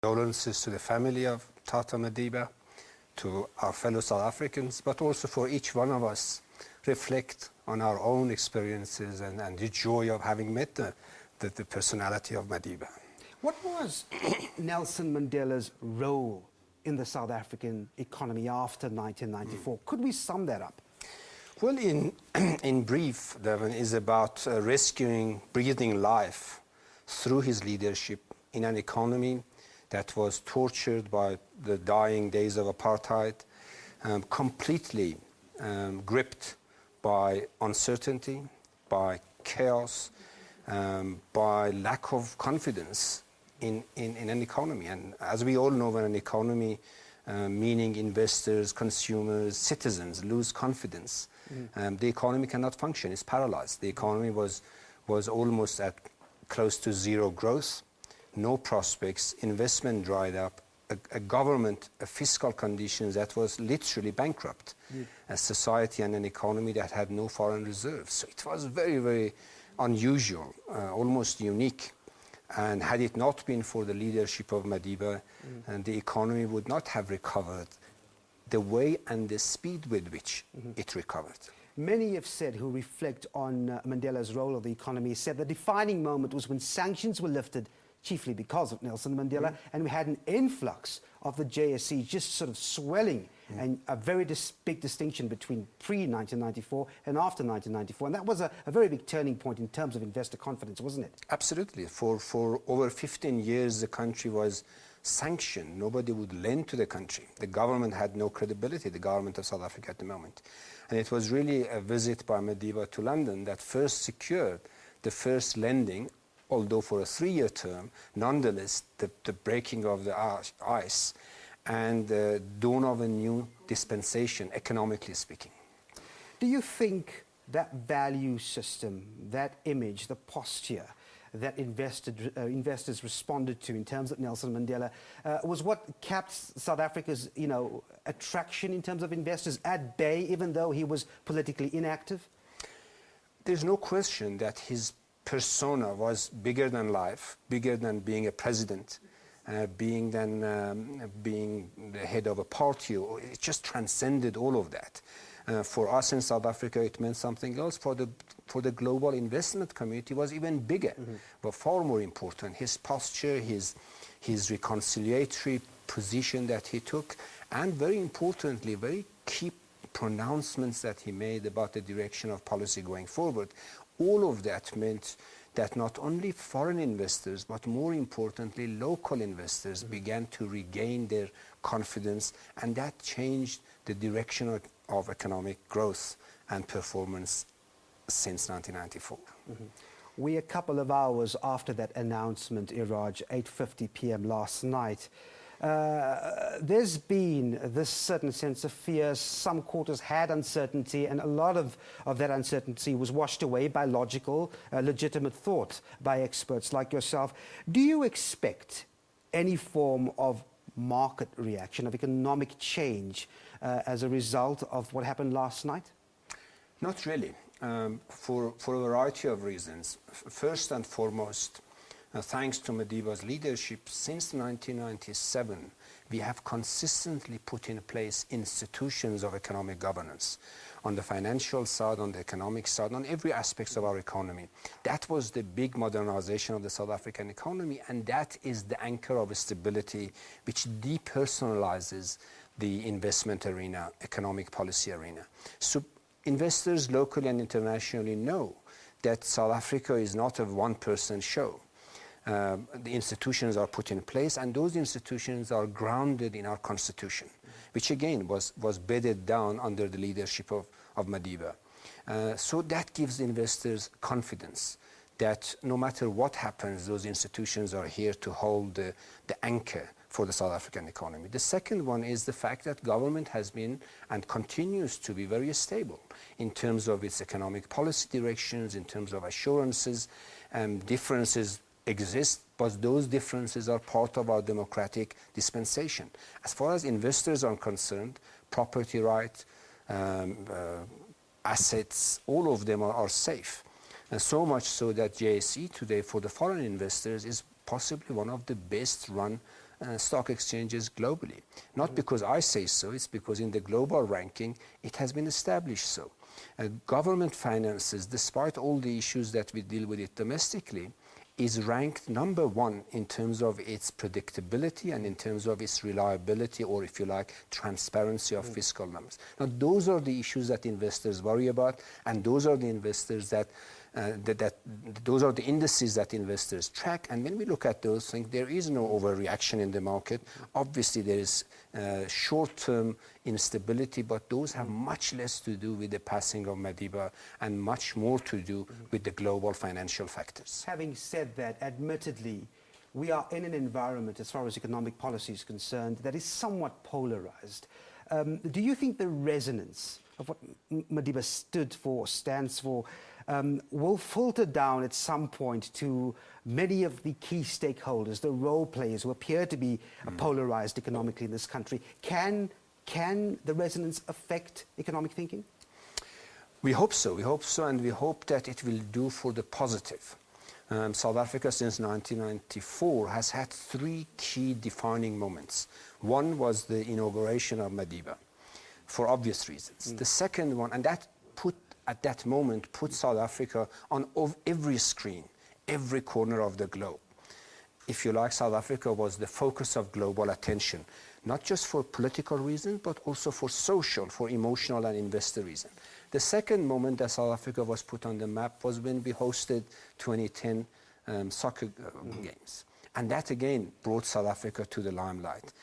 Condolences to the family of Tata Madiba, to our fellow South Africans, but also for each one of us reflect on our own experiences and the joy of having met the personality of Madiba. What was Nelson Mandela's role in the South African economy after 1994? Could we sum that up? Well, in brief, Devon, is about rescuing breathing life through his leadership in an economy that was tortured by the dying days of apartheid, completely gripped by uncertainty, by chaos, by lack of confidence in an economy. And as we all know, when an economy, meaning investors, consumers, citizens, lose confidence, the economy cannot function. It's paralyzed. The economy was almost at close to zero growth, no prospects, investment dried up, a government, a fiscal conditions that was literally bankrupt, a society and an economy that had no foreign reserves. So it was very, very unusual, almost unique. And had it not been for the leadership of Madiba, the economy would not have recovered the way and the speed with which it recovered. Many have said, who reflect on Mandela's role of the economy, said the defining moment was when sanctions were lifted, chiefly because of Nelson Mandela, and we had an influx of the JSE just sort of swelling, and a very big distinction between pre-1994 and after 1994. And that was a very big turning point in terms of investor confidence, wasn't it? Absolutely. For over 15 years, the country was sanctioned. Nobody would lend to the country. The government had no credibility, the government of South Africa at the moment. And it was really a visit by Madiba to London that first secured the first lending, although for a 3-year term, nonetheless, the breaking of the ice and the dawn of a new dispensation, economically speaking. Do you think that value system, that image, the posture that investors responded to in terms of Nelson Mandela was what kept South Africa's, attraction in terms of investors at bay, even though he was politically inactive? There's no question that his persona was bigger than life, bigger than being a president, being the head of a party. It just transcended all of that. For us in South Africa, it meant something else. For the global investment community, it was even bigger, but far more important. His posture, his reconciliatory position that he took, and very importantly, very key pronouncements that he made about the direction of policy going forward. All of that meant that not only foreign investors, but more importantly, local investors began to regain their confidence, and that changed the direction of economic growth and performance since 1994. We're a couple of hours after that announcement, Iraj, 8:50 p.m. last night. There's been this certain sense of fear. Some quarters had uncertainty, and a lot of that uncertainty was washed away by logical, legitimate thought by experts like yourself. Do you expect any form of market reaction, of economic change as a result of what happened last night? Not really, for a variety of reasons. First and foremost, thanks to Madiba's leadership, since 1997, we have consistently put in place institutions of economic governance on the financial side, on the economic side, on every aspect of our economy. That was the big modernization of the South African economy, and that is the anchor of stability which depersonalizes the investment arena, economic policy arena. So investors locally and internationally know that South Africa is not a one-person show. The institutions are put in place, and those institutions are grounded in our constitution, which again was bedded down under the leadership of Madiba. So that gives investors confidence that no matter what happens, those institutions are here to hold the anchor for the South African economy. The second one is the fact that government has been and continues to be very stable in terms of its economic policy directions, in terms of assurances. Differences exist, but those differences are part of our democratic dispensation. As far as investors are concerned, property rights, assets, all of them are safe. And so much so that JSE today, for the foreign investors, is possibly one of the best run stock exchanges globally. Not because I say so, it's because in the global ranking, it has been established so. Government finances, despite all the issues that we deal with it domestically, is ranked number one in terms of its predictability and in terms of its reliability, or if you like, transparency of fiscal numbers. Now, those are the issues that investors worry about, and those are the investors those are the indices that investors track. And when we look at those things, there is no overreaction in the market. Obviously, there is short-term instability, but those have much less to do with the passing of Madiba and much more to do with the global financial factors. Having said that, admittedly, we are in an environment, as far as economic policy is concerned, that is somewhat polarized. Do you think the resonance of what Madiba stands for, will filter down at some point to many of the key stakeholders, the role players who appear to be polarized economically in this country? Can the resonance affect economic thinking? We hope so, and we hope that it will do for the positive. South Africa since 1994 has had three key defining moments. One was the inauguration of Madiba, for obvious reasons. The second one, and that at that moment put South Africa on every screen, every corner of the globe. If you like, South Africa was the focus of global attention, not just for political reasons, but also for social, for emotional and investor reasons. The second moment that South Africa was put on the map was when we hosted 2010 soccer games. And that again brought South Africa to the limelight.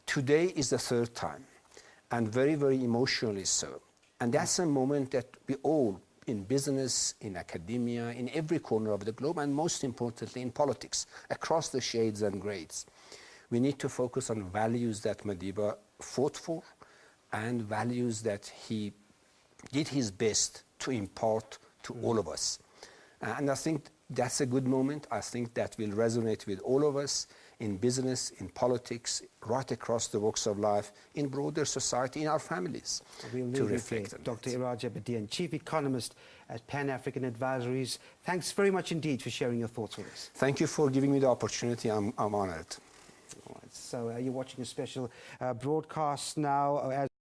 Today is the third time, and very, very emotionally so. And that's a moment that we all, in business, in academia, in every corner of the globe, and most importantly in politics, across the shades and grades, we need to focus on values that Madiba fought for and values that he did his best to impart to all of us. And I think that's a good moment. I think that will resonate with all of us in business, in politics, right across the walks of life, in broader society, in our families, to reflect on Dr. Iraj Abedian, Chief Economist at Pan-African Advisories. Thanks very much indeed for sharing your thoughts with us. Thank you for giving me the opportunity. I'm honored. All right, so you're watching a special broadcast now.